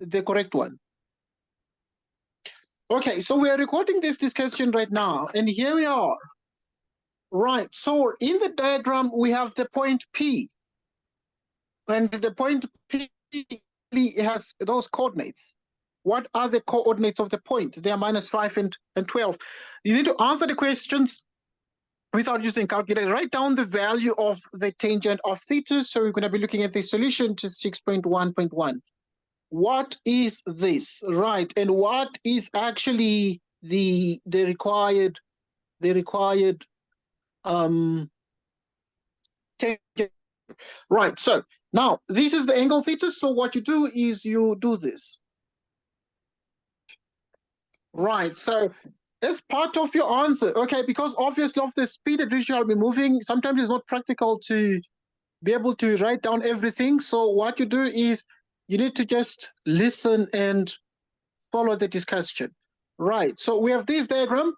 the correct one. Okay, so we are recording this discussion right now, and here we are. Right, so in the diagram, we have the point P, and the point P has those coordinates. What are the coordinates of the point? They are -5 and 12. You need to answer the questions without using calculator. Write down the value of the tangent of theta. So we're going to be looking at the solution to 6.1.1. What is this, right? And what is actually the required tangent? Right. So now this is the angle theta. So what you do is you do this. Right. So as part of your answer, okay, because obviously of the speed at which you'll be moving, sometimes it's not practical to be able to write down everything. So what you do is you need to just listen and follow the discussion. Right. So we have this diagram.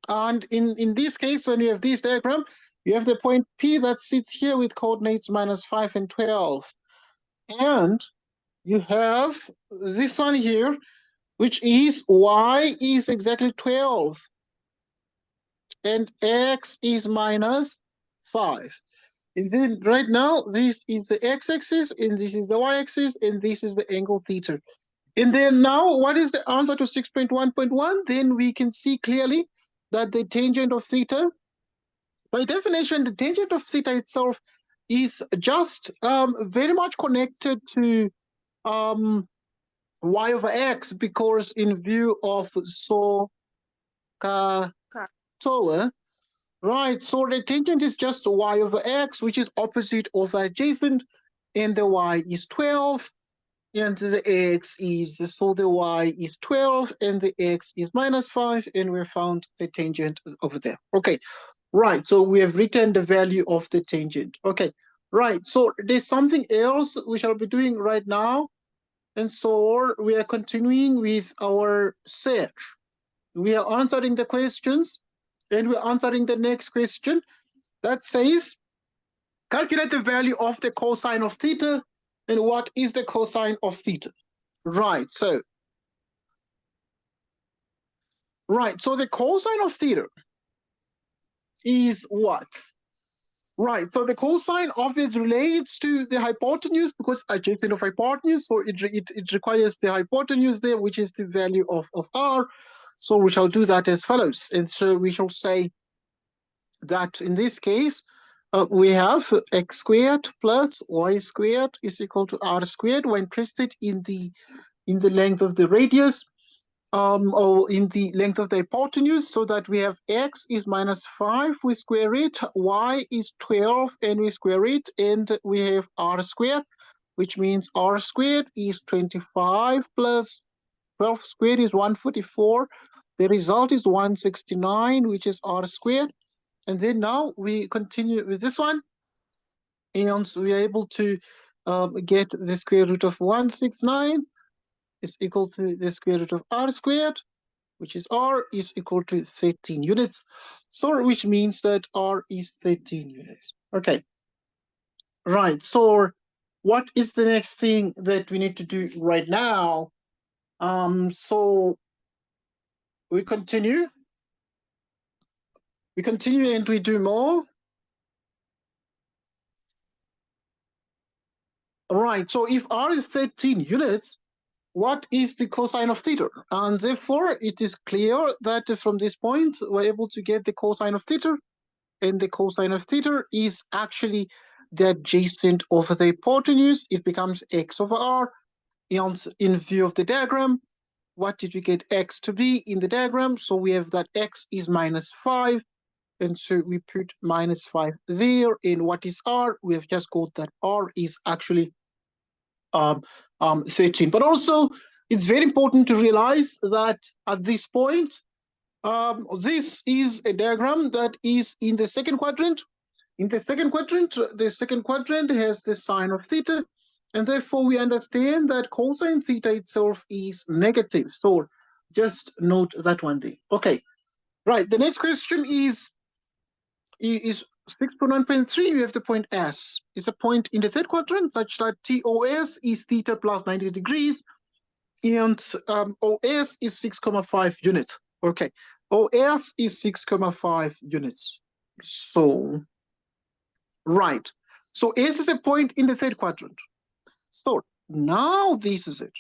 And in this case, when you have this diagram, you have the point P that sits here with coordinates -5 and 12. And you have this one here, which is y is exactly 12. And x is -5. And then right now, this is the x-axis, and this is the y-axis, and this is the angle theta. And then now, what is the answer to 6.1.1? Then we can see clearly that the tangent of theta, by definition, the tangent of theta itself is just very much connected to y over x, because in view of SOHCAHTOA, right, so the tangent is just y over x, which is opposite over adjacent, and the y is 12, and the x is, so the y is 12, and the x is -5, and we found the tangent over there. Okay, right, so we have written the value of the tangent. Okay, right, so there's something else we shall be doing right now, and so we are continuing with our search. We are answering the questions, and we're answering the next question that says, calculate the value of the cosine of theta. And what is the cosine of theta? Right, so the cosine of theta is what? Right, so the cosine obviously relates to the hypotenuse, because adjacent of hypotenuse, so it requires the hypotenuse there, which is the value of r. So we shall do that as follows. And so we shall say that in this case, we have x squared plus y squared is equal to r squared. We're interested in the length of the radius, or in the length of the hypotenuse, so that we have x is -5, we square it, y is 12, and we square it, and we have r squared, which means r squared is 25 plus 12 squared is 144. The result is 169, which is r squared. And then now we continue with this one, and we are able to get the square root of 169 is equal to the square root of r squared, which is r is equal to 13 units. So which means that r is 13 units. Okay. Right. So what is the next thing that we need to do right now? So we continue. We continue and we do more. Right. So if r is 13 units, what is the cosine of theta? And therefore, it is clear that from this point, we're able to get the cosine of theta. And the cosine of theta is actually the adjacent over the hypotenuse. It becomes x over r. And in view of the diagram, what did we get x to be in the diagram? So we have that x is -5. And so we put -5 there. And what is r? We have just got that r is actually 13. But also, it's very important to realize that at this point, this is a diagram that is in the second quadrant. In the second quadrant has the sine of theta, and therefore we understand that cosine theta itself is negative. So just note that one thing. Okay, right. The next question is 6.1.3, we have the point S. It's a point in the third quadrant such that TOS is theta plus 90 degrees. and OS is 6,5 units. Okay, OS is 6,5 units. So, right. So S is the point in the third quadrant. So now this is it.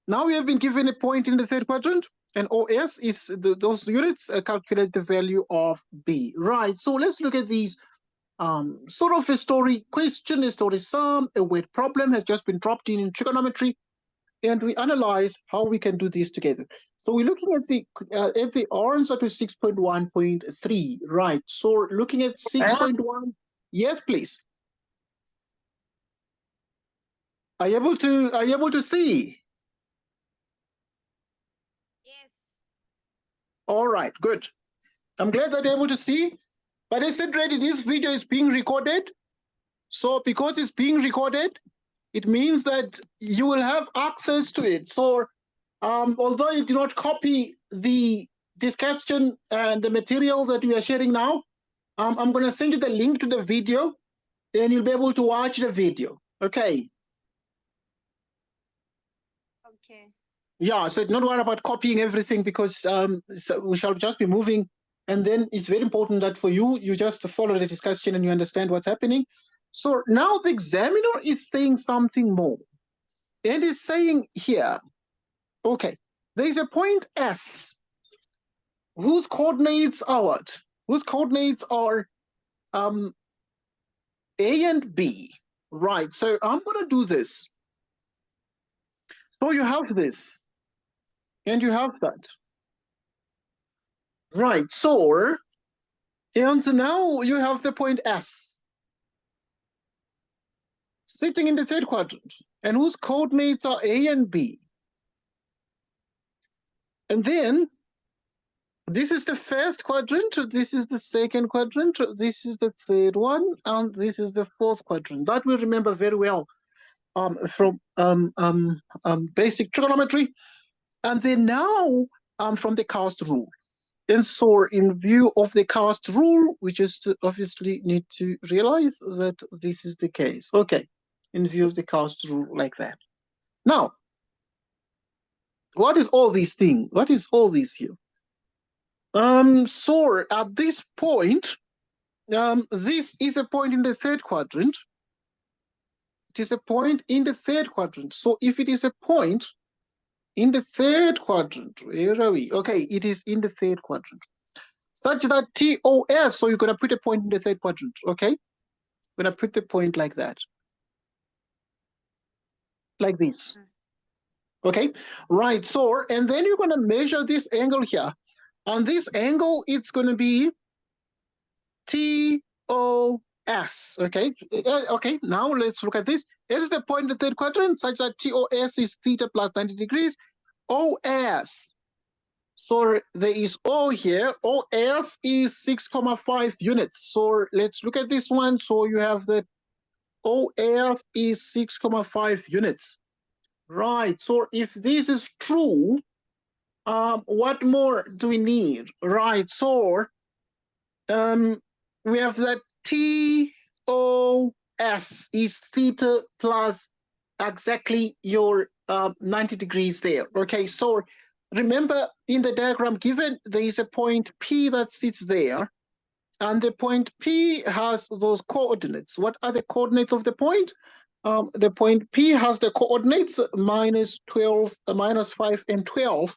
Now we have been given a point in the third quadrant, and OS is those units calculate the value of B. Right. So let's look at these. Sort of a story question, a story sum, a word problem has just been dropped in trigonometry, and we analyze how we can do this together. So we're looking at the answer to 6.1.3, right? So looking at 6.1, yes, please. Are you able to see? Yes. All right, good. I'm glad that you're able to see. But I said already, this video is being recorded. So because it's being recorded, it means that you will have access to it. So although you do not copy the discussion and the material that we are sharing now, I'm going to send you the link to the video, and you'll be able to watch the video. Okay. Okay. Yeah, so don't worry about copying everything, because so we shall just be moving. And then it's very important that for you, you just follow the discussion and you understand what's happening. So now the examiner is saying something more. And it's saying here, okay, there is a point S whose coordinates are what? Whose coordinates are A and B. Right, so I'm going to do this. So you have this, and you have that. Right, so, and now you have the point S sitting in the third quadrant, and whose coordinates are A and B. And then this is the first quadrant, this is the second quadrant, this is the third one, and this is the fourth quadrant. That we remember very well from basic trigonometry. And then now from the cast rule. And so in view of the cast rule, we just obviously need to realize that this is the case. Okay, in view of the cast rule like that. Now, what is all these things? What is all this here? So at this point, this is a point in the third quadrant. It is a point in the third quadrant. So if it is a point in the third quadrant, where are we? Okay, it is in the third quadrant. Such that TOS, so you're going to put a point in the third quadrant, okay? We're going to put the point like that. Like this. Okay, right, so, and then you're going to measure this angle here. On this angle, it's going to be TOS, okay? Okay, now let's look at this. This is the point in the third quadrant, such that TOS is theta plus 90 degrees. OS, so there is O here. OS is 6,5 units. So let's look at this one. So you have the OS is 6,5 units. Right. So if this is true, what more do we need? Right. So we have that TOS is theta plus exactly your 90 degrees there. Okay. So remember, in the diagram given, there is a point P that sits there, and the point P has those coordinates. What are the coordinates of the point? The point P has the coordinates minus 12, minus 5, and 12.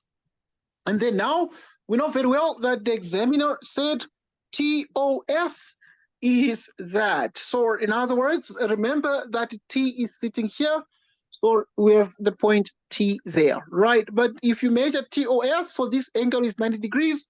And then now we know very well that the examiner said TOS is that. So in other words, remember that T is sitting here. So we have the point T there, right? But if you measure TOS, so this angle is 90 degrees,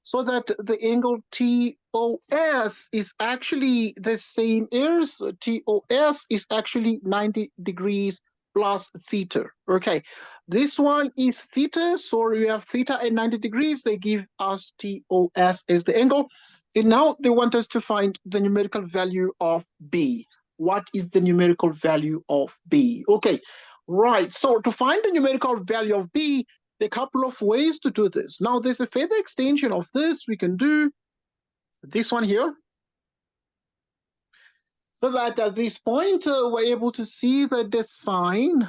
so that the angle TOS is actually the same as TOS is actually 90 degrees plus theta. Okay, this one is theta, so we have theta at 90 degrees. They give us TOS as the angle. And now they want us to find the numerical value of B. What is the numerical value of B? Okay, right. So to find the numerical value of B, there are a couple of ways to do this. Now, there's a further extension of this. We can do this one here. So that at this point, we're able to see that the sine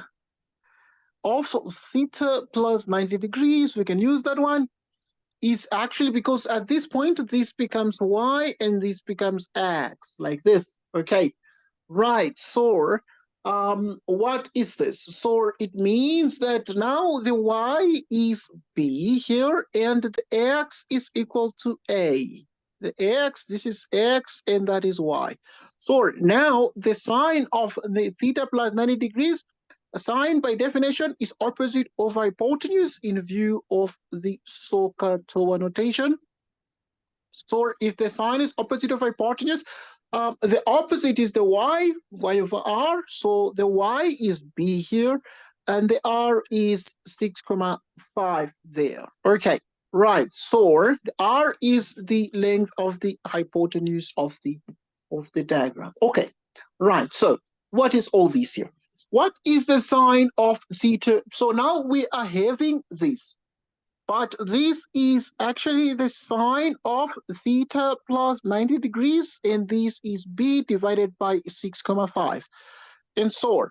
of theta plus 90 degrees, we can use that one, is actually because at this point, this becomes y and this becomes x, like this, okay? Right, so what is this? So it means that now the y is b here and the x is equal to a. The x, this is x and that is y. So now the sign of the theta plus 90 degrees, a sign by definition is opposite of hypotenuse in view of the SOHCAHTOA notation. So if the sign is opposite of hypotenuse, the opposite is the y over r. So the y is b here, and the r is 6,5 there. Okay, right. So r is the length of the hypotenuse of the diagram. Okay, right. So what is all this here? What is the sign of theta? So now we are having this. But this is actually the sign of theta plus 90 degrees, and this is b divided by 6,5. And so,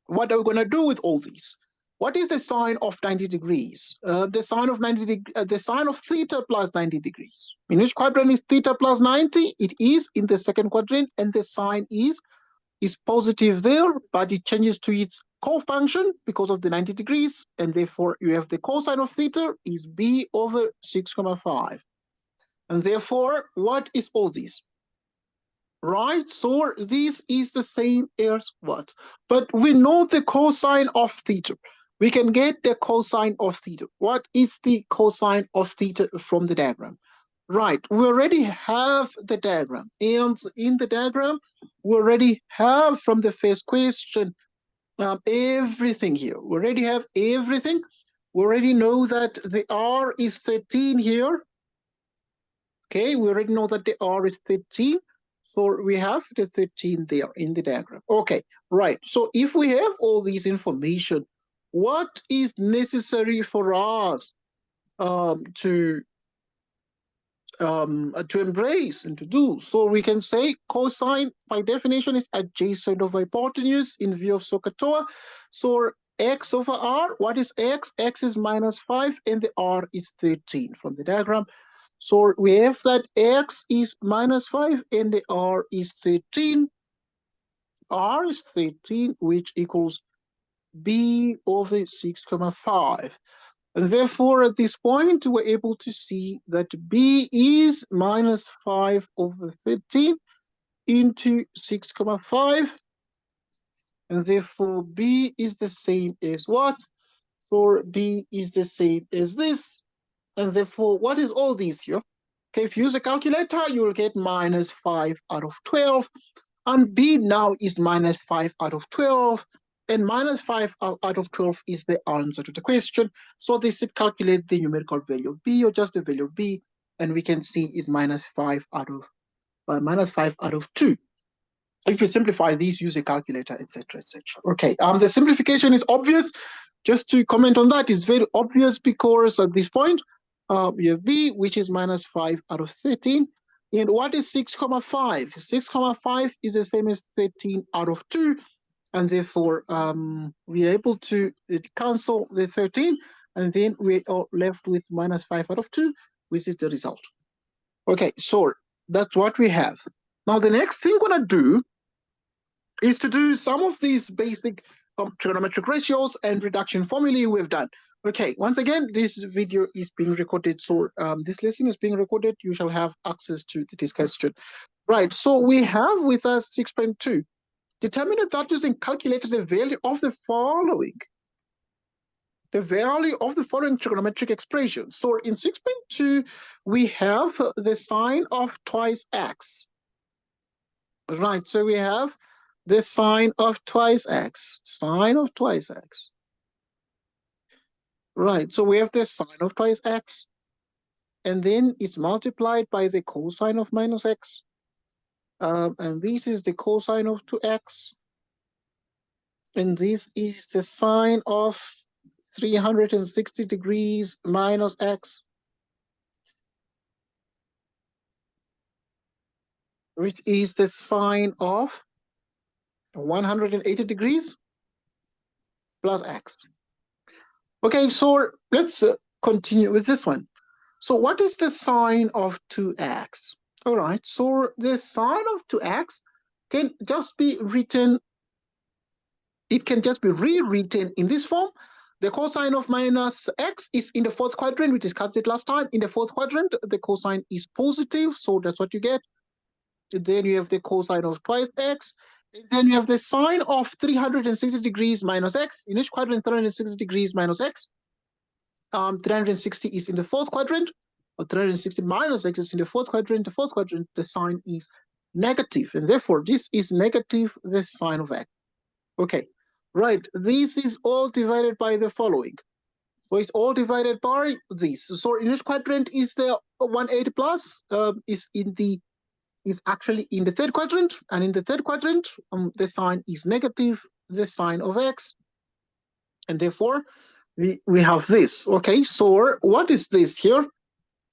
what are we going to do with all these? What is the sign of 90 degrees? The sign of theta plus 90 degrees. In which quadrant is theta plus 90? It is in the second quadrant, and the sign is positive there, but it changes to its co-function because of the 90 degrees, and therefore you have the cosine of theta is b over 6,5. And therefore, what is all this? Right, so this is the same as what? But we know the cosine of theta. We can get the cosine of theta. What is the cosine of theta from the diagram? Right, we already have the diagram. And in the diagram, we already have from the first question everything here. We already have everything. We already know that the r is 13 here. Okay, we already know that the r is 13. So we have the 13 there in the diagram. Okay, right. So if we have all this information, what is necessary for us to embrace and to do? So we can say cosine by definition is adjacent of hypotenuse in view of SOHCAHTOA. So x over r, what is x? X is -5 and the r is 13 from the diagram. So we have that x is -5 and the r is 13. R is 13, which equals b over 6,5. And therefore, at this point, we're able to see that b is -5 over 13 into 6,5. And therefore, b is the same as what? So b is the same as this. And therefore, what is all this here? Okay, if you use a calculator, you will get -5 out of 12. And b now is -5 out of 12. And -5 out of 12 is the answer to the question. So they should calculate the numerical value of b, or just the value of b, and we can see is -5 out of 2. If you simplify these, use a calculator, etc., etc. Okay, the simplification is obvious. Just to comment on that, it's very obvious because at this point, we have b, which is -5 out of 13. And what is 6,5? 6,5 is the same as 13 out of 2. And therefore, we are able to cancel the 13. And then we are left with -5 out of 2, which is the result. Okay, so that's what we have. Now, the next thing we're going to do is to do some of these basic trigonometric ratios and reduction formulae we've done. Okay, once again, this video is being recorded, so this lesson is being recorded. You shall have access to the discussion. Right, so we have with us 6.2. Determine that using calculated the value of the following. The value of the following trigonometric expression. So in 6.2, we have the sine of twice x. Right, so we have the sine of twice x, sine of twice x. Right, so we have the sine of twice x, and then it's multiplied by the cosine of minus x, and this is the cosine of 2x, and this is the sine of 360 degrees minus x, which is the sine of 180 degrees. plus x. Okay, so let's continue with this one. So what is the sine of 2x? All right, so the sine of 2x can just be written, it can just be rewritten in this form. The cosine of minus x is in the fourth quadrant. We discussed it last time. In the fourth quadrant, the cosine is positive, so that's what you get. Then you have the cosine of twice x. Then you have the sine of 360 degrees minus x. In each quadrant, 360 degrees minus x. 360 is in the fourth quadrant, or 360 minus x is in the fourth quadrant. The fourth quadrant, the sign is negative, and therefore this is negative, the sine of x. Okay, right, this is all divided by the following. So it's all divided by this. So in each quadrant is the 180 plus, is actually in the third quadrant, and in the third quadrant, the sign is negative, the sine of x, and therefore we have this. Okay, so what is this here?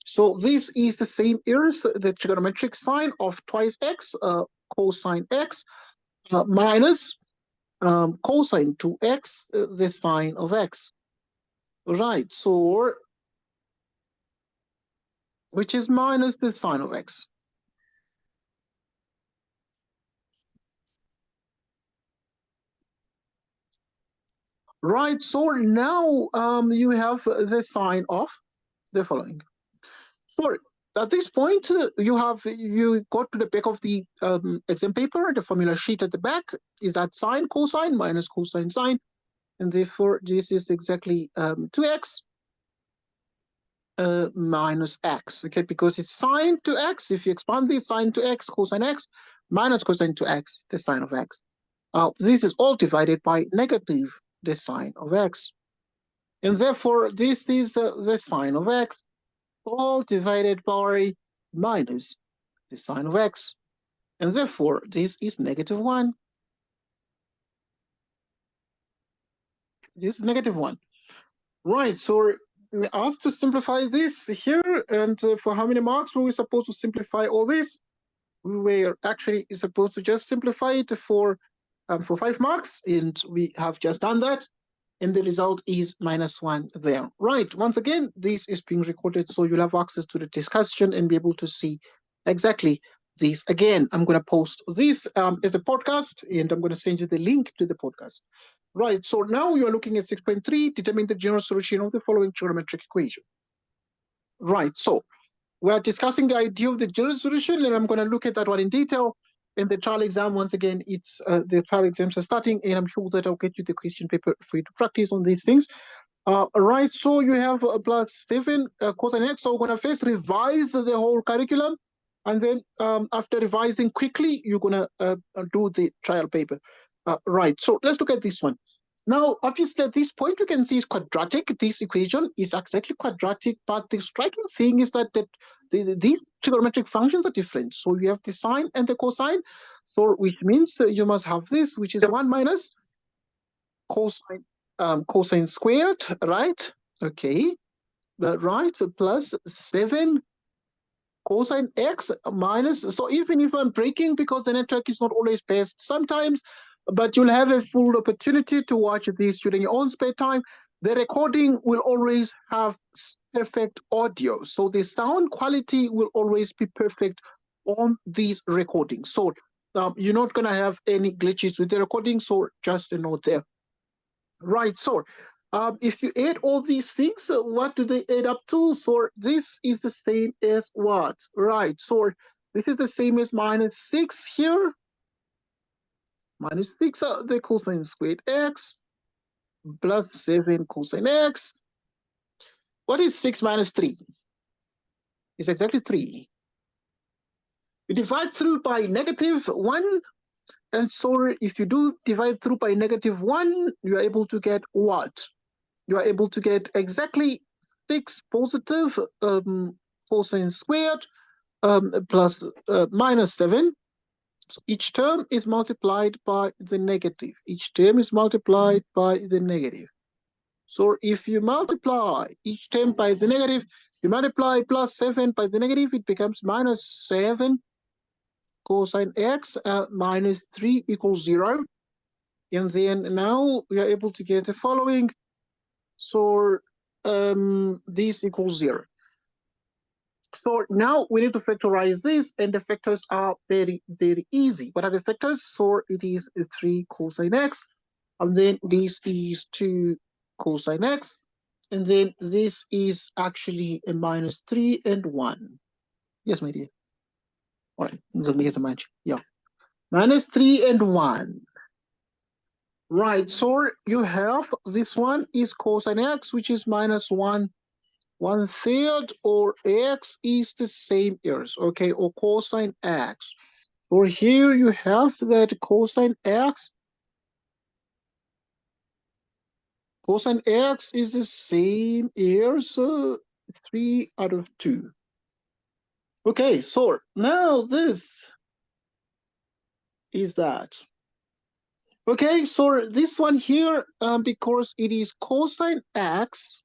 So this is the same as the trigonometric sine of twice x, cosine x, minus cosine 2x, the sine of x. Right, so which is minus the sine of x. Right, so now you have the sine of the following. So at this point, you go to the back of the exam paper, the formula sheet at the back is that sine, cosine, minus cosine, sine, and therefore this is exactly 2x minus x, okay, because it's sine to x. If you expand this, sine to x, cosine x, minus cosine to x, the sine of x. This is all divided by negative the sine of x. And therefore, this is the sine of x, all divided by minus the sine of x. And therefore, this is negative 1. This is negative 1. Right, so we have to simplify this here. And for how many marks were we supposed to simplify all this? We were actually supposed to just simplify it for 5 marks, and we have just done that. And the result is -1 there. Right, once again, this is being recorded, so you'll have access to the discussion and be able to see exactly this again. I'm going to post this as a podcast, and I'm going to send you the link to the podcast. Right, so now you're looking at 6.3, determine the general solution of the following trigonometric equation. Right, so we're discussing the idea of the general solution, and I'm going to look at that one in detail. In the trial exam, once again, it's the trial exams are starting, and I'm sure that I'll get you the question paper for you to practice on these things. Right, so you have +7 cosine x. So we're going to first revise the whole curriculum, and then after revising quickly, you're going to do the trial paper. Right, so let's look at this one. Now, obviously, at this point, you can see it's quadratic. This equation is exactly quadratic, but the striking thing is that these trigonometric functions are different. So you have the sine and the cosine, so which means you must have this, which is 1 minus cosine squared, right? Okay, right, so plus 7 cosine x minus, so even if I'm breaking, because the network is not always best sometimes, but you'll have a full opportunity to watch this during your own spare time. The recording will always have perfect audio, so the sound quality will always be perfect on these recordings. So you're not going to have any glitches with the recording, so just a note there. Right, so if you add all these things, what do they add up to? So this is the same as what? Right, so this is the same as -6 here. -6, the cosine squared x, plus 7 cosine x. What is 6 minus 3? It's exactly 3. You divide through by -1, and so if you do divide through by -1, you are able to get what? You are able to get exactly 6 positive cosine squared plus -7. So each term is multiplied by the negative. Each term is multiplied by the negative. So if you multiply each term by the negative, you multiply +7 by the negative, it becomes -7 cosine x minus 3 equals 0. And then now we are able to get the following. So this equals 0. So now we need to factorize this, and the factors are very, very easy. What are the factors? So it is 3 cosine x, and then this is 2 cosine x, and then this is actually a minus 3 and 1. Yes, my dear. All right, so make it a match. Yeah, minus 3 and 1. Right, so you have this one is cosine x, which is minus 1/3, or x is the same as, okay, or cosine x. Or here you have that cosine x is the same as 3/2. Okay, so now this is that. Okay, so this one here, because it is cosine x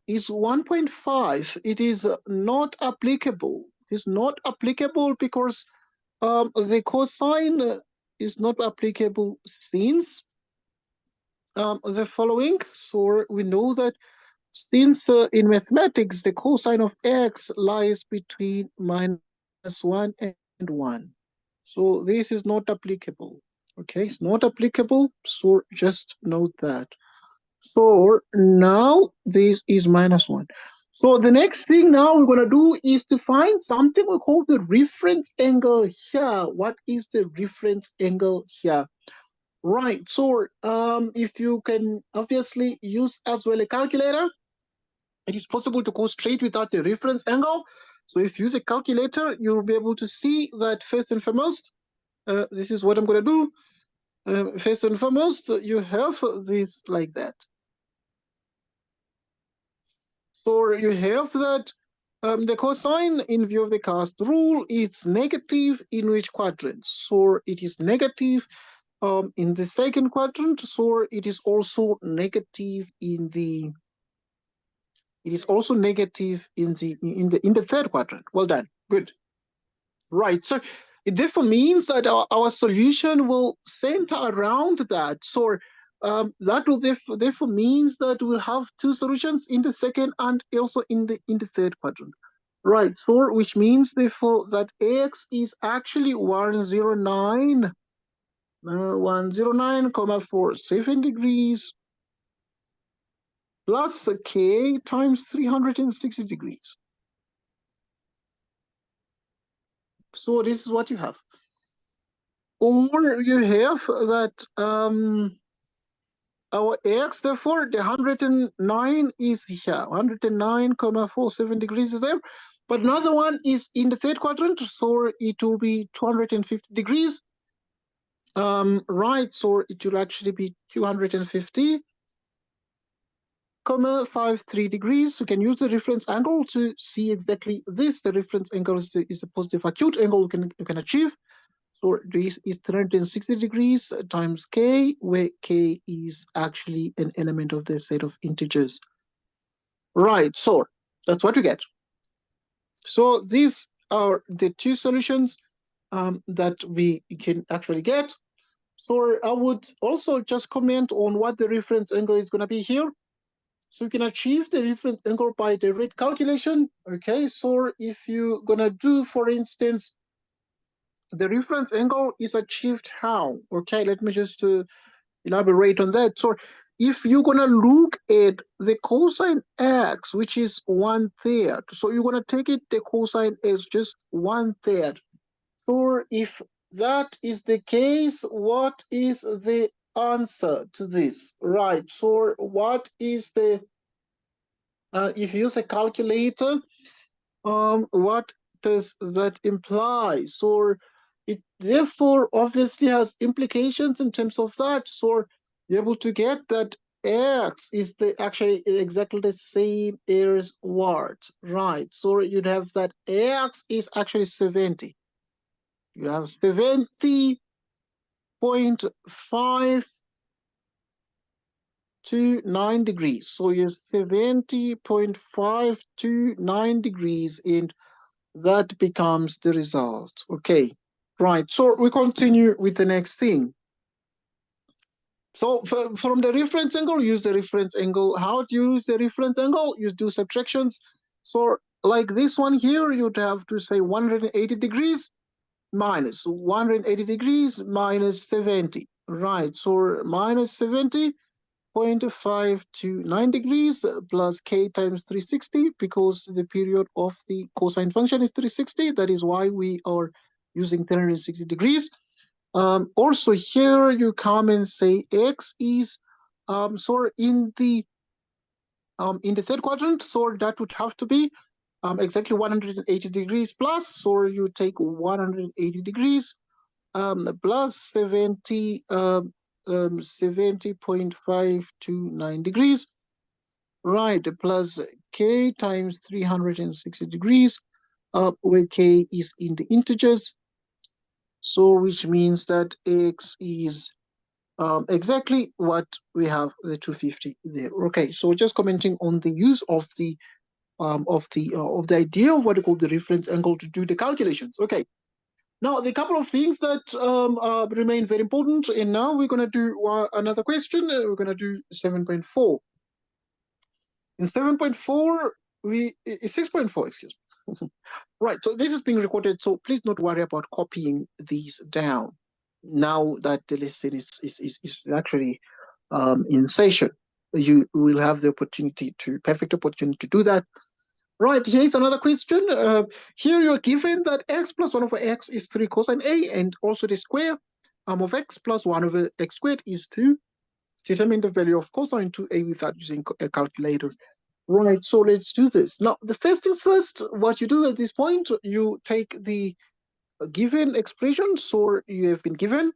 is 1.5, it is not applicable. It is not applicable because the cosine is not applicable since the following. So we know that since in mathematics, the cosine of x lies between -1 and 1. So this is not applicable. Okay, it's not applicable. So just note that. So now this is -1. So the next thing now we're going to do is to find something we call the reference angle here. What is the reference angle here? Right, so if you can obviously use as well a calculator, it is possible to go straight without the reference angle. So if you use a calculator, you'll be able to see that first and foremost, this is what I'm going to do. First and foremost, you have this like that. So you have that the cosine in view of the cast rule is negative in which quadrant? So it is negative in the second quadrant. So it is also negative in the in the third quadrant. Well done. Good. Right. So it therefore means that our solution will center around that. So that will therefore means that we'll have two solutions in the second and also in the third quadrant. Right. So which means therefore that x is actually 109, 109,47 degrees plus k times 360 degrees. So this is what you have. Or you have that our x, therefore, the 109 is here. 109,47 degrees is there. But another one is in the third quadrant, so it will be 250 degrees. Right, so it will actually be 250,53 degrees. You can use the reference angle to see exactly this. The reference angle is the positive acute angle you can achieve. So this is 360 degrees times k, where k is actually an element of the set of integers. Right, so that's what you get. So these are the two solutions that we can actually get. So I would also just comment on what the reference angle is going to be here. So you can achieve the reference angle by direct calculation. Okay, so if you're going to do, for instance, the reference angle is achieved how? Okay, let me just elaborate on that. So if you're going to look at the cosine x, which is 1/3, so you're going to take it the cosine as just 1/3. So if that is the case, what is the answer to this? Right, so what is the, if you use a calculator, what does that imply? So it therefore obviously has implications in terms of that. So you're able to get that x is actually exactly the same as what, right? So you'd have that x is actually 70. You have 70.529 degrees. So you're 70.529 degrees, and that becomes the result. Okay, right. So we continue with the next thing. So from the reference angle, use the reference angle. How to use the reference angle? You do subtractions. So like this one here, you'd have to say 180 degrees minus 180 degrees minus 70. Right, so minus 70.529 degrees plus k times 360, because the period of the cosine function is 360. That is why we are using 360 degrees. Also here you come and say x is so in the third quadrant, so that would have to be exactly 180 degrees plus, so you take 180 degrees plus 70.529 degrees, right, plus k times 360 degrees, where k is in the integers, so which means that x is exactly what we have, the 250 there. Okay, so just commenting on the use of the idea of what we call the reference angle to do the calculations. Okay, now the couple of things that remain very important, and now we're going to do another question. We're going to do 7.4. In 7.4, we 6.4, excuse me. Right, so this is being recorded, so please not worry about copying these down now that the lesson is actually in session. You will have the perfect opportunity to do that. Right, here's another question. Here you're given that x plus 1 over x is 3 cosine A, and also the square of x plus 1 over x squared is 2. Determine the value of cosine 2A without using a calculator. Right, so let's do this. Now, the first things first, what you do at this point, you take the given expression, so you have been given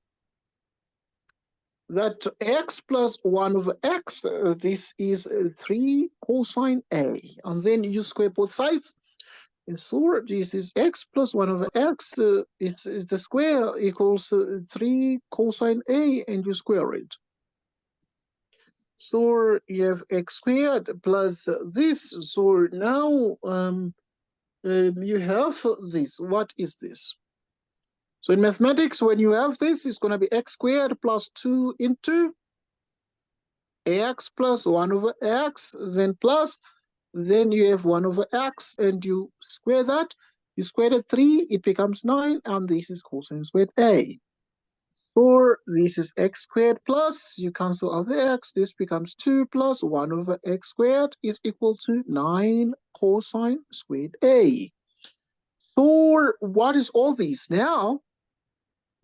that x plus 1 over x, this is 3 cosine A, and then you square both sides. And so this is x plus 1 over x is the square equals 3 cosine A, and you square it. So you have x squared plus this. So now you have this. What is this? So in mathematics, when you have this, it's going to be x squared plus 2 into x plus 1 over x, then plus, then you have 1 over x, and you square that. You square the 3, it becomes 9, and this is cosine squared A. So this is x squared plus, you cancel out the x, this becomes 2 plus 1 over x squared is equal to 9 cosine squared A. So what is all this now?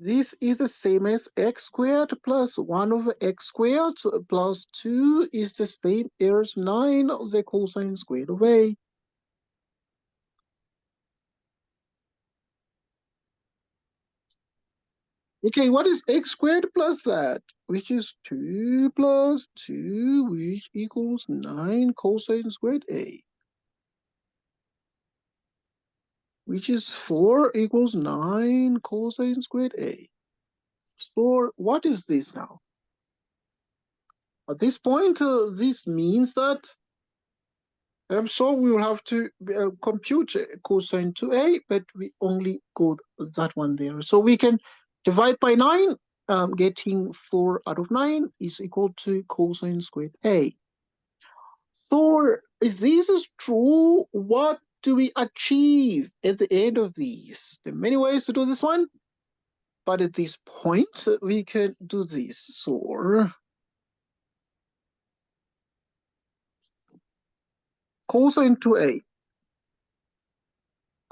This is the same as x squared plus 1 over x squared plus 2 is the same as 9 the cosine squared of A. Okay, what is x squared plus that? Which is 2 plus 2, which equals 9 cosine squared A. Which is 4 equals 9 cosine squared A. So what is this now? At this point, this means that so we will have to compute cosine 2A, but we only got that one there. So we can divide by 9, getting 4 out of 9 is equal to cosine squared A. So if this is true, what do we achieve at the end of these? There are many ways to do this one, but at this point, we can do this. So cosine 2A.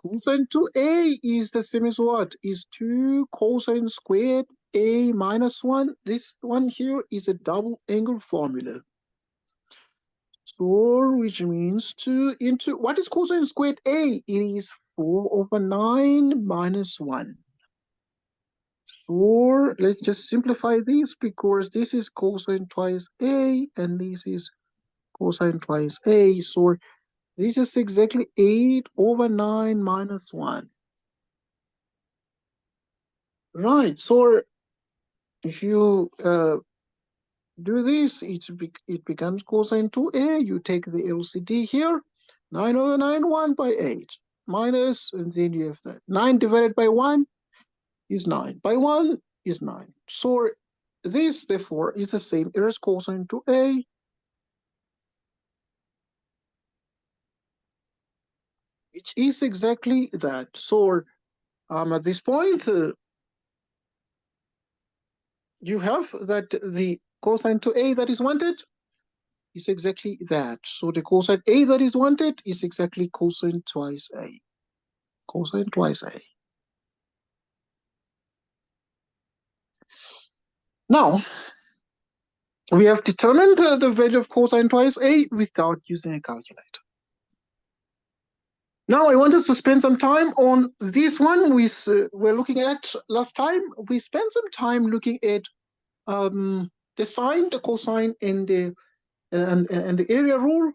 Cosine 2A is the same as what? Is 2 cosine squared A minus 1. This one here is a double angle formula. So, which means 2 into, what is cosine squared A? It is 4 over 9 minus 1. So, let's just simplify this, because this is cosine twice A, and this is cosine twice A. So, this is exactly 8 over 9 minus 1. Right, so if you do this, it becomes cosine 2A. You take the LCD here, 9 over 9, 1 by 8, minus, and then you have that. 9 divided by 1 is 9. By 1 is 9. So this, therefore, is the same as cosine to A. Which is exactly that. So at this point, you have that the cosine to A that is wanted is exactly that. So the cosine A that is wanted is exactly cosine twice A. Cosine twice A. Now, we have determined the value of cosine twice A without using a calculator. Now, I want us to spend some time on this one we were looking at last time. We spent some time looking at the sine, the cosine, and the area rule.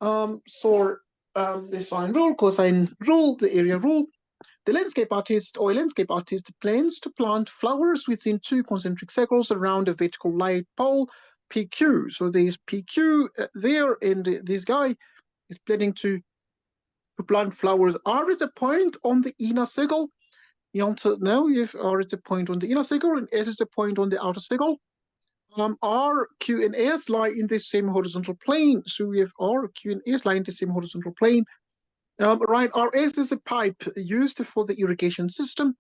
The sine rule, cosine rule, the area rule. The landscape artist or a landscape artist plans to plant flowers within 2 concentric circles around a vertical light pole, PQ. So there's PQ there, and this guy is planning to plant flowers. R is a point on the inner circle. You want to know if R is a point on the inner circle and S is a point on the outer circle. R, Q, and S lie in the same horizontal plane. So we have R, Q, and S lie in the same horizontal plane. Right, RS is a pipe used for the irrigation system.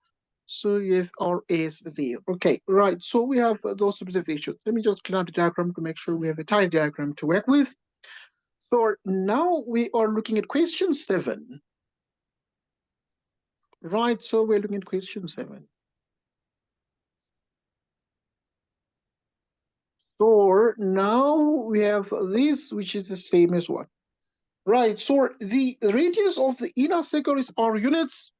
So you have RS there. Okay, right. So we have those observations. Let me just clean out the diagram to make sure we have a tidy diagram to work with. So now we are looking at question 7. Right, so we're looking at question 7. So now we have this, which is the same as what? Right, so the radius of the inner circle is R units,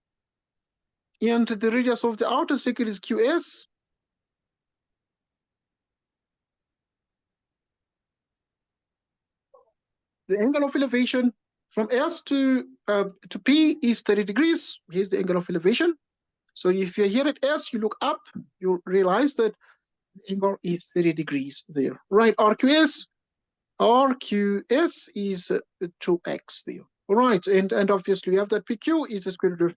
and the radius of the outer circle is QS. The angle of elevation from S to P is 30 degrees. Here's the angle of elevation. So if you're here at S, you look up, you realize that the angle is 30 degrees there. Right, RQS is 2x there. All right, and obviously you have that PQ is the square root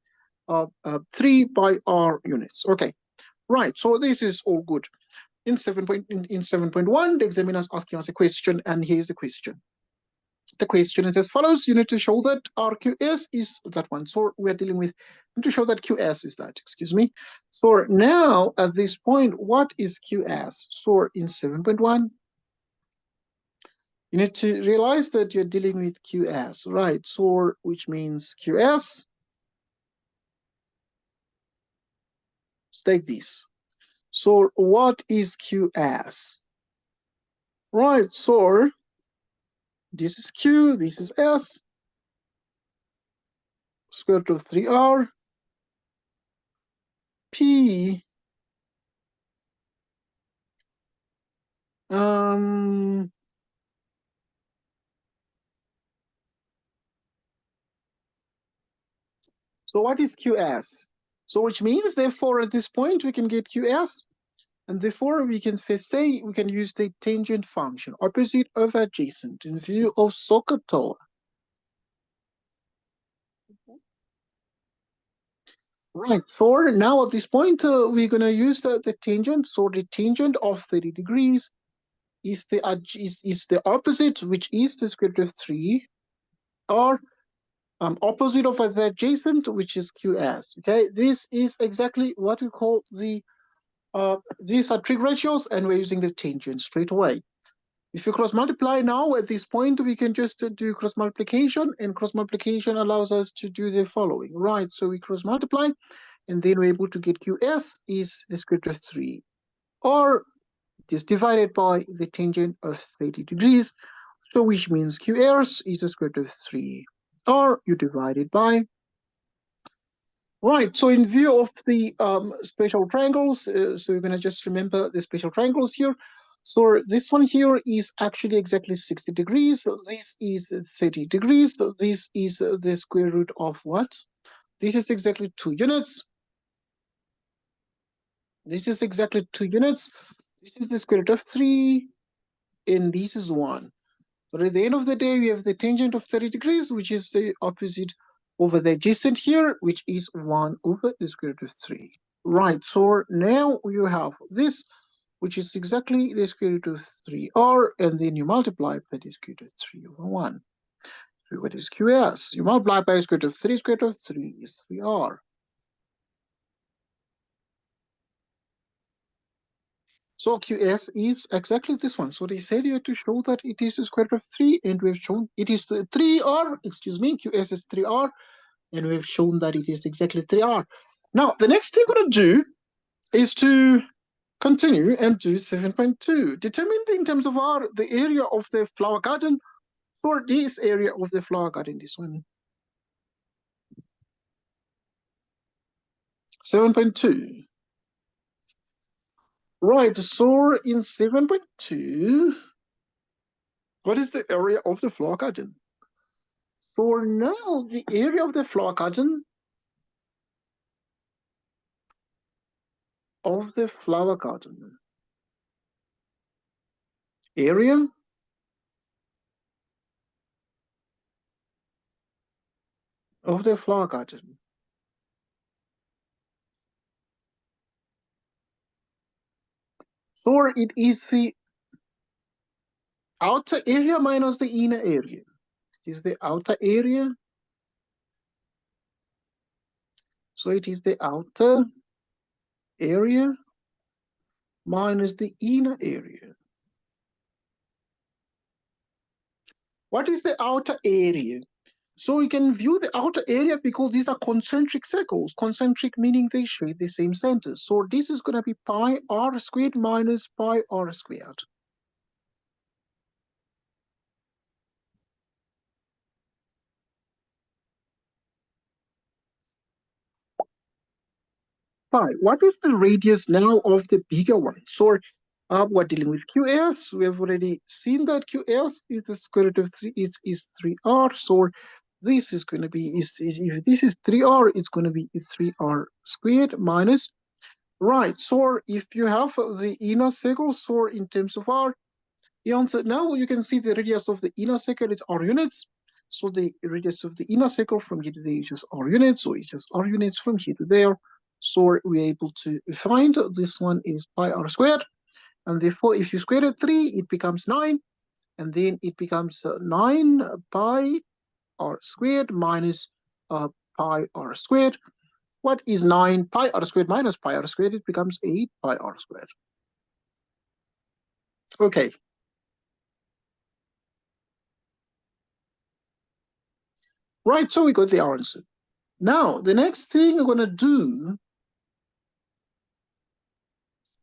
of 3 by R units. Okay, right, so this is all good. In 7.1, the examiner is asking us a question, and here's the question. The question is as follows. You need to show that RQS is that one. So we're dealing with, need to show that QS is that, excuse me. So now at this point, what is QS? So in 7.1, you need to realize that you're dealing with QS, right? So which means QS, take this. So what is QS? Right, so this is Q, this is S, square root of 3R, P, so what is QS? So which means, therefore, at this point, we can get QS, and therefore we can say we can use the tangent function, opposite of adjacent, in view of SOHCAHTOA. Right, so now at this point, we're going to use the tangent. So the tangent of 30 degrees is the opposite, which is the square root of 3, or opposite of the adjacent, which is QS. Okay, this is exactly what we call the these are trig ratios, and we're using the tangent straight away. If you cross multiply now at this point, we can just do cross multiplication, and cross multiplication allows us to do the following, right? So we cross multiply, and then we're able to get QS is the square root of 3, or it is divided by the tangent of 30 degrees. So which means QS is the square root of 3, or you divide it by. Right, so in view of the special triangles, so we're going to just remember the special triangles here. So this one here is actually exactly 60 degrees. So this is 30 degrees. So this is the square root of what? This is exactly 2 units. This is exactly 2 units. This is the square root of 3, and this is 1. But at the end of the day, we have the tangent of 30 degrees, which is the opposite over the adjacent here, which is 1 over the square root of 3. Right, so now you have this, which is exactly the square root of 3r, and then you multiply by the square root of 3 over 1. So what is QS? You multiply by the square root of 3 is 3r. So QS is exactly this one. So they said you have to show that it is the square root of 3, and we've shown it is 3r, excuse me, QS is 3r, and we've shown that it is exactly 3r. Now, the next thing we're going to do is to continue and do 7.2. Determine in terms of R the area of the flower garden for this area of the flower garden, this one. 7.2. Right, so in 7.2, what is the area of the flower garden? For now, the area of the flower garden area of the flower garden. So it is the outer area minus the inner area. It is the outer area. So it is the outer area minus the inner area. What is the outer area? So you can view the outer area because these are concentric circles. Concentric meaning they share the same center. So this is going to be pi r squared minus pi r squared. Pi. What is the radius now of the bigger one? So we're dealing with QS. We have already seen that QS is the square root of 3 is 3r. So this is going to be, if this is 3r, it's going to be 3r squared minus, right. So if you have the inner circle, so in terms of r, the answer, now you can see the radius of the inner circle is r units. So the radius of the inner circle from here to there is just r units. So it's just r units from here to there. So we're able to find this one is pi r squared. And therefore, if you square it 3, it becomes 9. And then it becomes 9 pi r squared minus pi r squared. What is 9 pi r squared minus pi r squared? It becomes 8 pi r squared. Okay. Right, so we got the answer. Now, the next thing we're going to do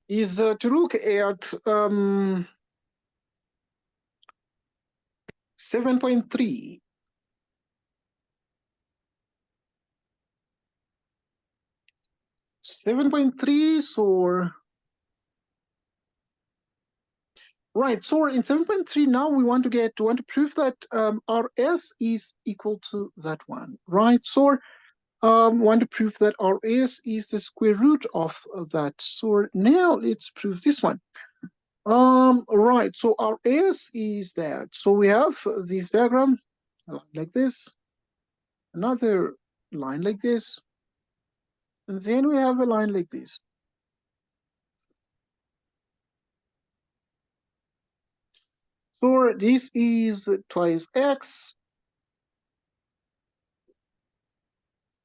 is to look at 7.3. 7.3, so right, so in 7.3 now we want to prove that RS is equal to that one, right? So want to prove that RS is the square root of that. So now let's prove this one. Right, so RS is that. So we have this diagram like this, another line like this, and then we have a line like this. So this is twice x.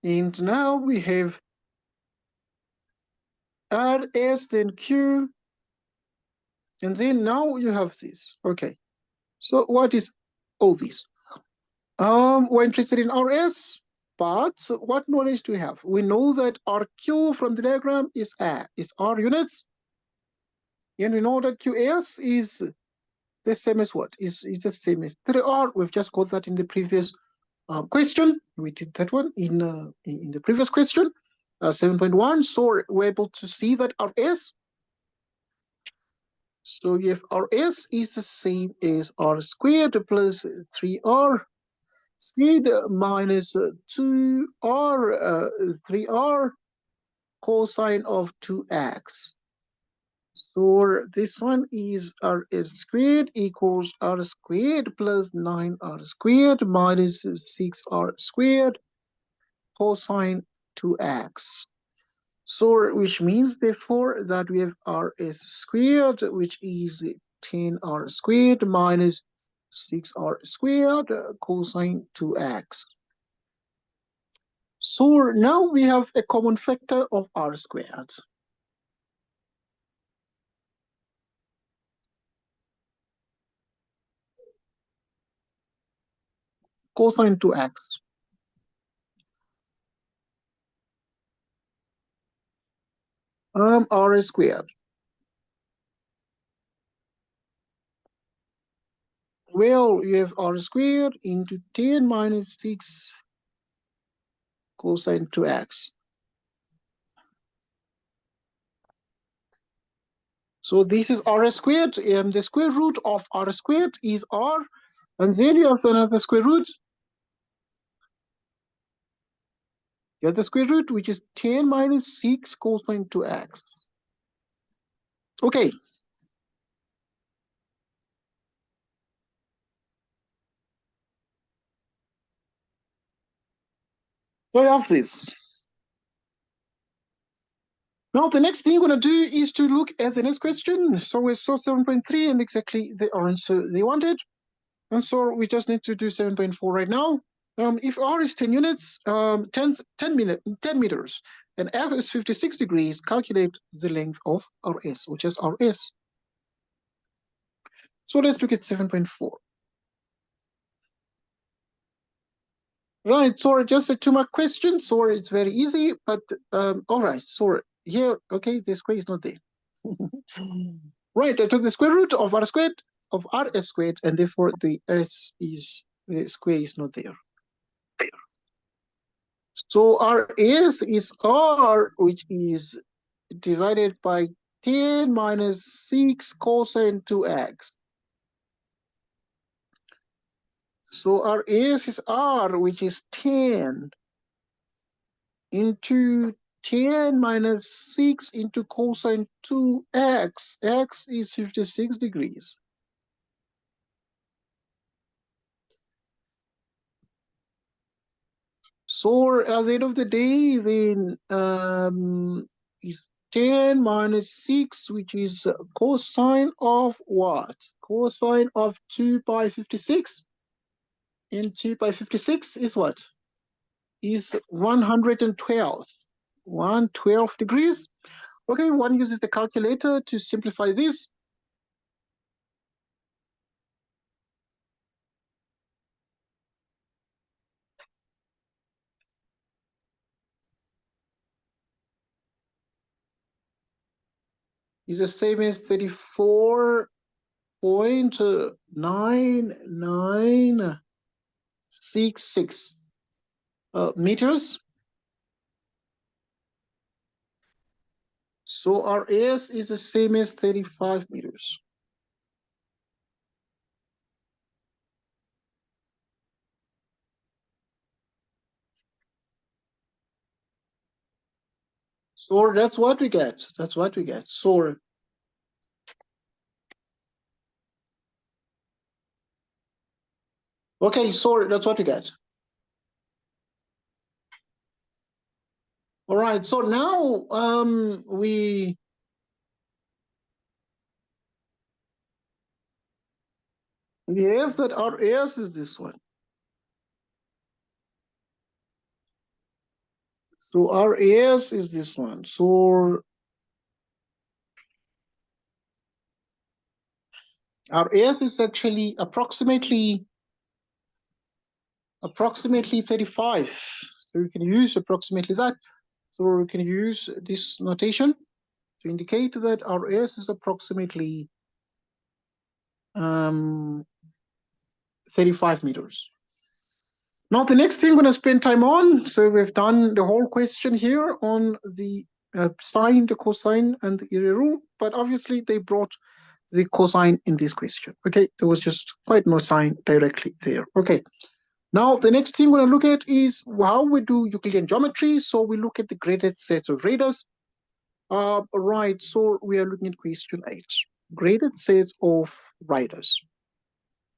And now we have RS, then Q, and then now you have this. Okay. So what is all this? We're interested in RS, but what knowledge do we have? We know that RQ from the diagram is R units, and we know that QS is the same as what? Is the same as 3R. We've just got that in the previous question. We did that one in the previous question, 7.1. So we're able to see that RS. So if RS is the same as R squared plus 3R squared minus 2R, 3R cosine of 2x. So this one is RS squared equals R squared plus 9R squared minus 6R squared cosine 2x. So which means therefore that we have rs squared, which is 10r squared minus 6r squared cosine 2x. So now we have a common factor of r squared. Cosine 2x. R squared. Well, you have r squared into 10 minus 6 cosine 2x. So this is r squared, and the square root of r squared is r, and then you have another square root. You have the square root, which is 10 minus 6 cosine 2x. Okay. So I have this. Now the next thing we're going to do is to look at the next question. So we saw 7.3 and exactly the answer they wanted. And so we just need to do 7.4 right now. If r is 10 units, 10 meters, and f is 56 degrees, calculate the length of rs, which is rs. So let's look at 7.4. Right, so just a 2-mark question. So it's very easy, but all right. So here, okay, the square is not there. Right, I took the square root of r squared of rs squared, and therefore the square is not there. So rs is r, which is divided by 10 minus 6 cosine 2x. So rs is r, which is 10 into 10 minus 6 into cosine 2x. X is 56 degrees. So at the end of the day, then is 10 minus 6, which is cosine of what? Cosine of 2 pi 56. And 2 pi 56 is what? Is 112. 112 degrees. Okay, one uses the calculator to simplify this. Is the same as 34.9966 meters. So rs is the same as 35 meters. So that's what we get. That's what we get. So okay, so that's what we get. All right, so now we have that rs is this one. So rs is this one. So rs is actually approximately 35. So we can use approximately that. So we can use this notation to indicate that rs is approximately 35 meters. Now the next thing we're going to spend time on, so we've done the whole question here on the sine, the cosine, and the area rule, but obviously they brought the cosine in this question. Okay, there was just quite no sine directly there. Okay, now the next thing we're going to look at is how we do Euclidean geometry. So we look at the graded sets of radars. Right, so we are looking at question 8, graded sets of radars.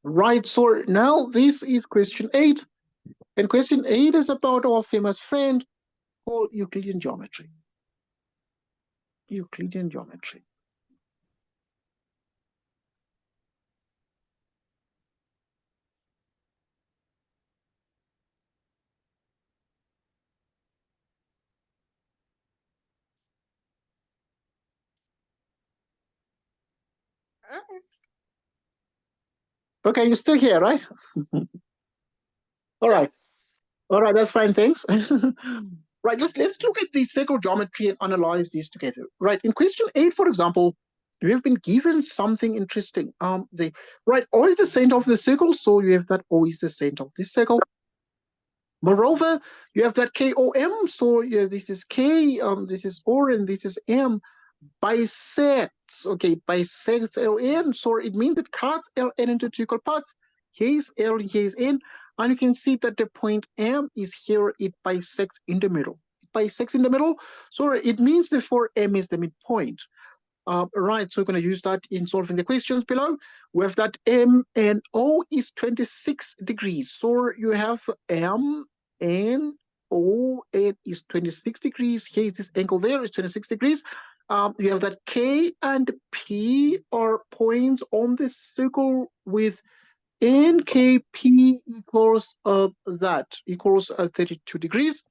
Right, so now this is question 8. And question 8 is about our famous friend called Euclidean geometry. Euclidean geometry. Okay, you're still here, right? All right. Yes. All right, that's fine. Thanks. Right, let's look at the circle geometry and analyze these together. Right, in question 8, for example, we have been given something interesting. O is the center of the circle, so you have that O is the center of this circle. Moreover, you have that KOM, so yeah, this is K, this is O, and this is M. Bisects, okay, bisects Ln, so it means it cuts Ln into two equal parts. Here is L, here is N, and you can see that the point M is here, it bisects in the middle. It bisects in the middle, so it means therefore M is the midpoint. Right, so we're going to use that in solving the questions below. We have that M and O is 26 degrees. So you have M and O and is 26 degrees. Here is this angle there is 26 degrees. You have that K and P are points on the circle with NKP equals that equals 32 degrees.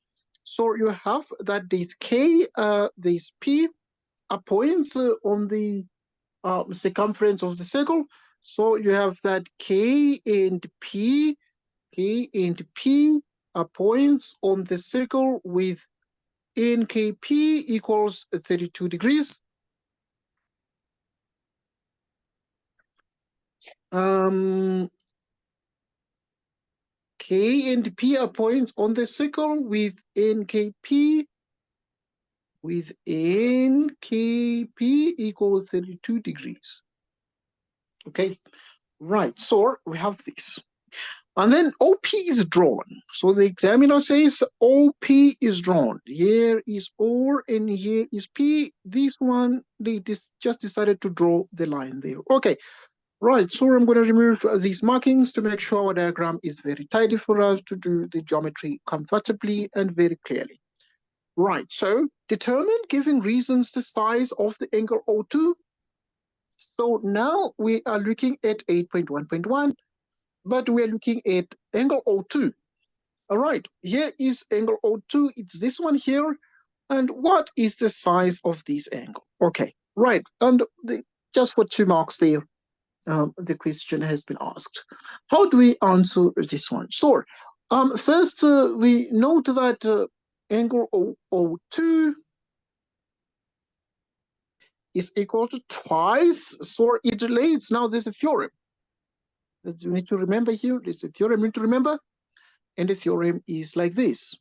So you have that this K, this P are points on the circumference of the circle. So you have that K and P are points on the circle with NKP equals 32 degrees. K and P are points on the circle with NKP equals 32 degrees. Okay, right, so we have this. And then OP is drawn. So the examiner says OP is drawn. Here is O and here is P. This one, they just decided to draw the line there. Okay, right, so I'm going to remove these markings to make sure our diagram is very tidy for us to do the geometry comfortably and very clearly. Right, so determine, giving reasons, the size of the angle O2. So now we are looking at 8.1.1, but we are looking at angle O2. All right, here is angle O2. It's this one here. And what is the size of this angle? Okay, right, and just for 2 marks there, the question has been asked. How do we answer this one? So, first we note that angle O2 is equal to twice, so it relates. Now there's a theorem that you need to remember here. There's a theorem you need to remember, and the theorem is like this.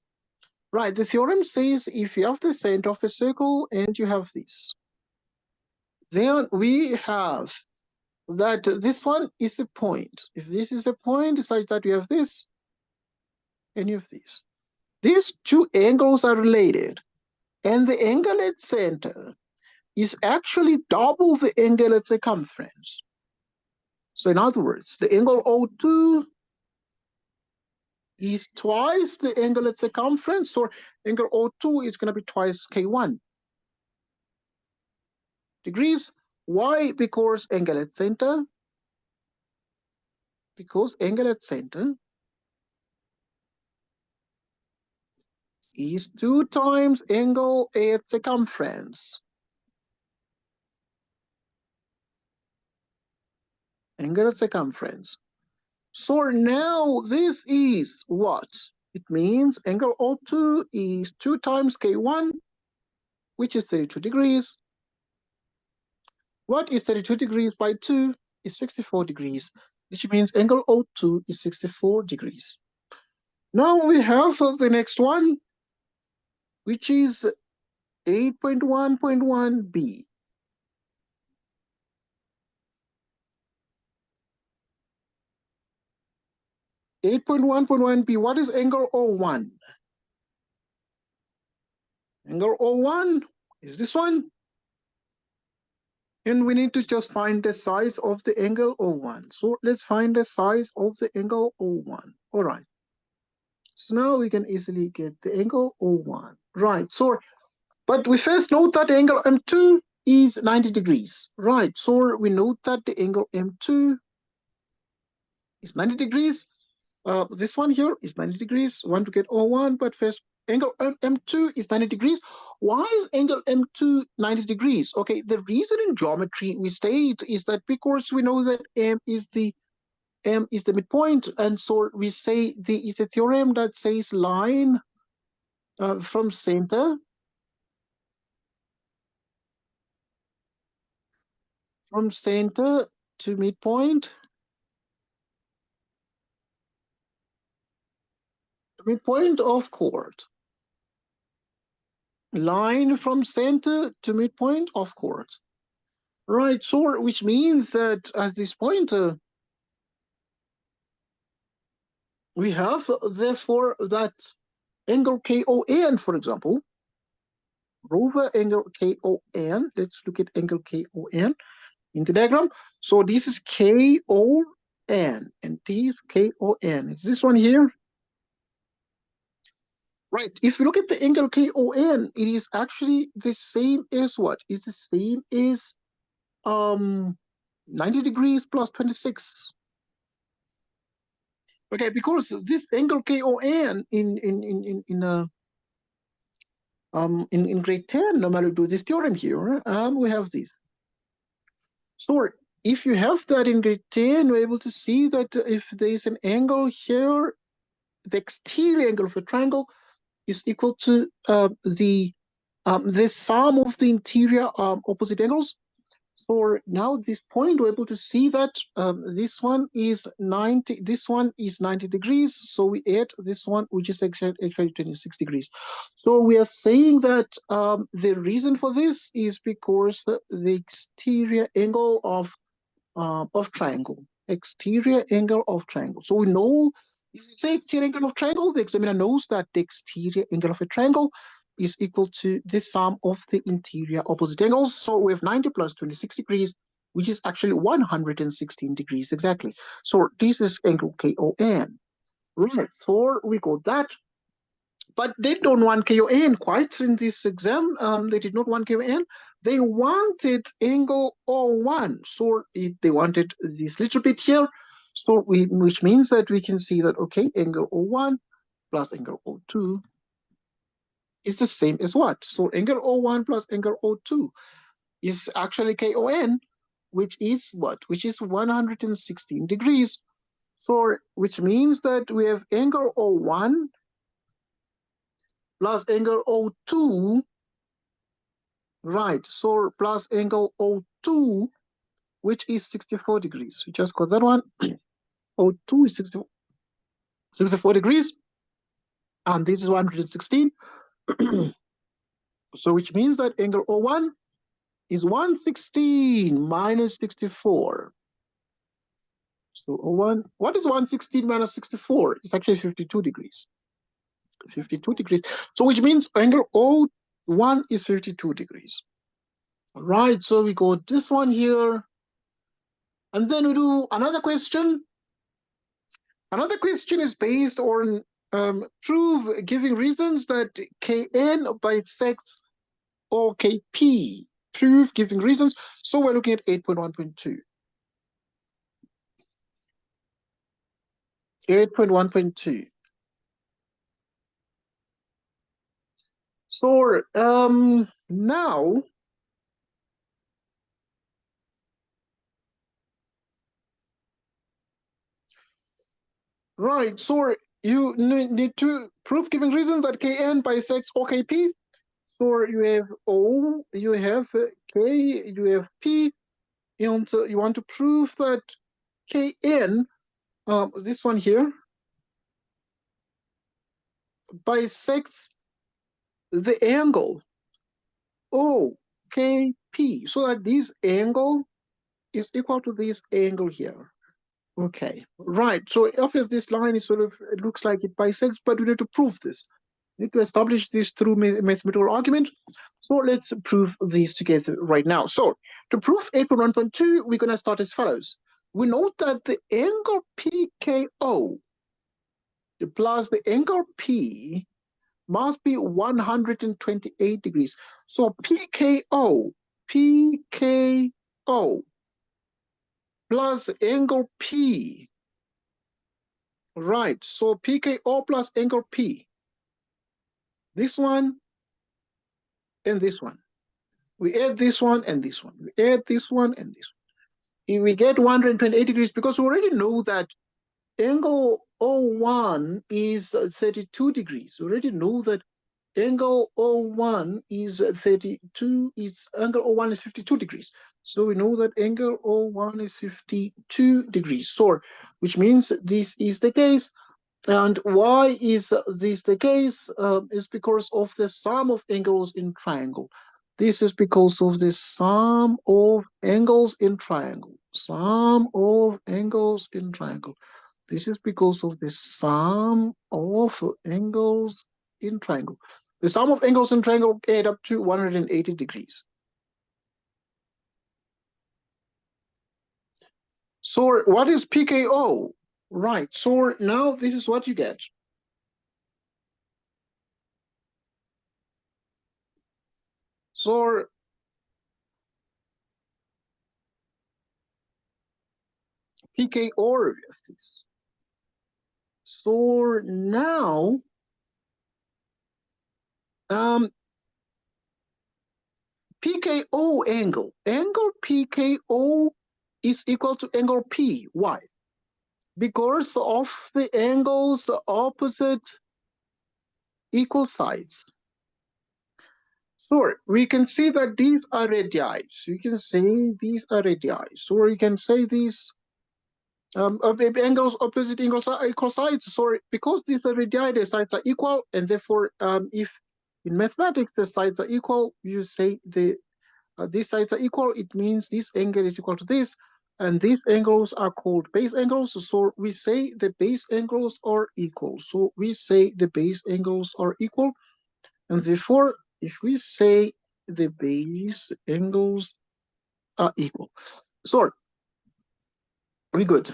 Right, the theorem says if you have the center of a circle and you have this, then we have that this one is a point. If this is a point, such that you have this and you have this. These two angles are related, and the angle at center is actually double the angle at circumference. So in other words, the angle O2 is twice the angle at circumference, so angle O2 is going to be twice K1 degrees. Why? Because angle at center is 2 times angle at circumference. Angle at circumference. So now this is what? It means angle O2 is 2 times K1, which is 32 degrees. What is 32 degrees by 2 is 64 degrees, which means angle O2 is 64 degrees. Now we have the next one, which is 8.1.1b. 8.1.1b, what is angle O1? Angle O1 is this one. And we need to just find the size of the angle O1. So let's find the size of the angle O1. All right. So now we can easily get the angle O1. Right. So But we first note that the angle M2 is 90 degrees, right? So we note that the angle M2 is 90 degrees. This one here is 90 degrees. We want to get O1, but first angle M2 is 90 degrees. Why is angle M2 90 degrees? Okay, the reason in geometry we state is that because we know that M is the midpoint, and so we say there is a theorem that says line from center to midpoint of chord. Line from center to midpoint of chord. Right, so which means that at this point we have therefore that angle KON, for example, over angle KON. Let's look at angle KON in the diagram. So this is KON and this KON. It's this one here. Right, if you look at the angle KON, it is actually the same as what? It's the same as 90 degrees plus 26. Okay, because this angle KON in grade 10, no matter do this theorem here, we have this. So if you have that in grade 10, you're able to see that if there is an angle here, the exterior angle of a triangle is equal to the sum of the interior opposite angles. So now at this point, we're able to see that this one is 90, this one is 90 degrees. So we add this one, which is actually 26 degrees. So we are saying that the reason for this is because the exterior angle of triangle, exterior angle of triangle. So we know, if you say exterior angle of triangle, the examiner knows that the exterior angle of a triangle is equal to the sum of the interior opposite angles. So we have 90 plus 26 degrees, which is actually 116 degrees exactly. So this is angle KON. Right, so we got that. But they don't want KON quite in this exam. They did not want KON. They wanted angle O1. So they wanted this little bit here. So which means that we can see that, okay, angle O1 plus angle O2 is the same as what? So angle O1 plus angle O2 is actually KON, which is what? Which is 116 degrees. So which means that we have angle O1 plus angle O2, right? So plus angle O2, which is 64 degrees. We just got that one. O2 is 64 degrees, and this is 116. So which means that angle O1 is 116 minus 64. So O1, what is 116 minus 64? It's actually 52 degrees. 52 degrees. So which means angle O1 is 52 degrees. All right, so we got this one here. And then we do another question. Another question is based on prove giving reasons that Kn bisects OKP. Prove giving reasons. So we're looking at 8.1.2. 8.1.2. So now, right, so you need to prove giving reasons that Kn bisects OKP. So you have O, you have K, you have P, and you want to prove that Kn, this one here, bisects the angle OKP, so that this angle is equal to this angle here. Okay, right. So obviously this line is sort of, it looks like it bisects, but we need to prove this. We need to establish this through mathematical argument. So let's prove these together right now. So to prove 8.1.2, we're going to start as follows. We note that the angle PKO plus the angle P must be 128 degrees. So PKO plus angle P. Right, so PKO plus angle P. This one and this one. We add this one and this one. We add this one and this one. If we get 128 degrees, because we already know that angle O1 is 32 degrees. We already know that angle O1 is 32, angle O1 is 52 degrees. So we know that angle O1 is 52 degrees. So, which means this is the case. And why is this the case? Is because of the sum of angles in triangle. This is because of the sum of angles in triangle. Sum of angles in triangle. This is because of the sum of angles in triangle. The sum of angles in triangle add up to 180 degrees. So what is PKO? Right, so now this is what you get. So PKO is this. So now PKO angle PKO is equal to angle P. Why? Because of the angles opposite equal sides. So we can see that these are radii. So you can say these are radii. So you can say these angles opposite angles are equal sides. So because these are radii, the sides are equal, and therefore, if in mathematics the sides are equal, you say these sides are equal. It means this angle is equal to this, and these angles are called base angles. So we say the base angles are equal. So we say the base angles are equal, and therefore, if we say the base angles are equal, so we good.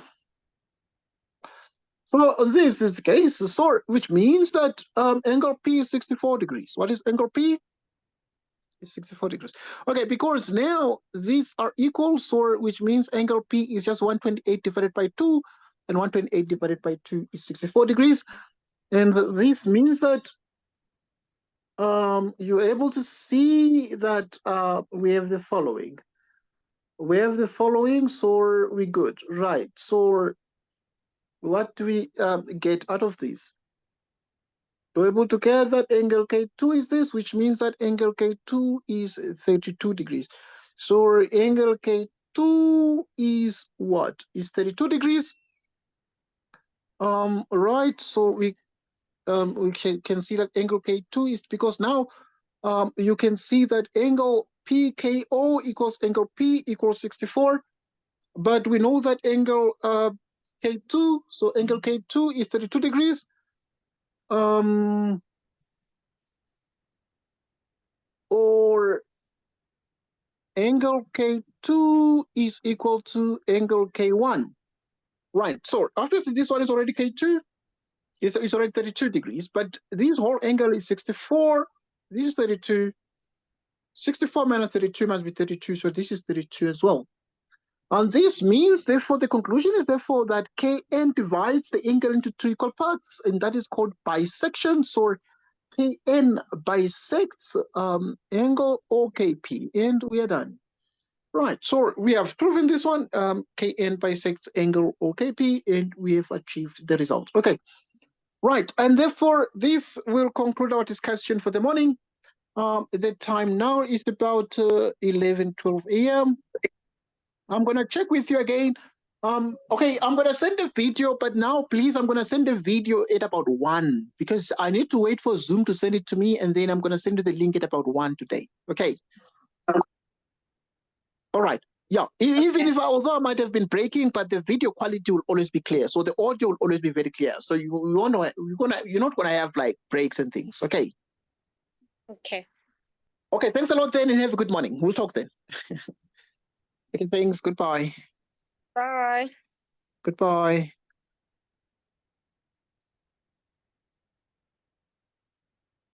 So this is the case, so which means that angle P is 64 degrees. What is angle P? It's 64 degrees. Okay, because now these are equal, so which means angle P is just 128 divided by 2, and 128 divided by 2 is 64 degrees. And this means that you're able to see that we have the following. We have the following, so we good, right? So what do we get out of this? We're able to get that angle K2 is this, which means that angle K2 is 32 degrees. So angle K2 is what? Is 32 degrees. Right, so we can see that angle K2 is, because now you can see that angle PKO equals angle P equals 64, but we know that angle K2, so angle K2 is 32 degrees. Or angle K2 is equal to angle K1. Right, so obviously this one is already K2, it's already 32 degrees, but this whole angle is 64, this is 32, 64 minus 32 must be 32, so this is 32 as well. And this means, therefore, the conclusion is therefore that Kn divides the angle into two equal parts, and that is called bisection. So Kn bisects angle OKP, and we are done. Right, so we have proven this one, Kn bisects angle OKP, and we have achieved the result. Okay, right, and therefore this will conclude our discussion for the morning. The time now is about 11:12 a.m. I'm gonna check with you again. Okay, I'm gonna send a video, but now please, I'm gonna send a video at about 1, because I need to wait for Zoom to send it to me, and then I'm gonna send you the link at about 1 today. Okay. All right. Yeah. Even if although I might have been breaking, but the video quality will always be clear. So the audio will always be very clear. So you're not gonna have like breaks and things. Okay. Okay. Okay. Thanks a lot then, and have a good morning. We'll talk then. Okay. Thanks. Goodbye. Bye. Goodbye.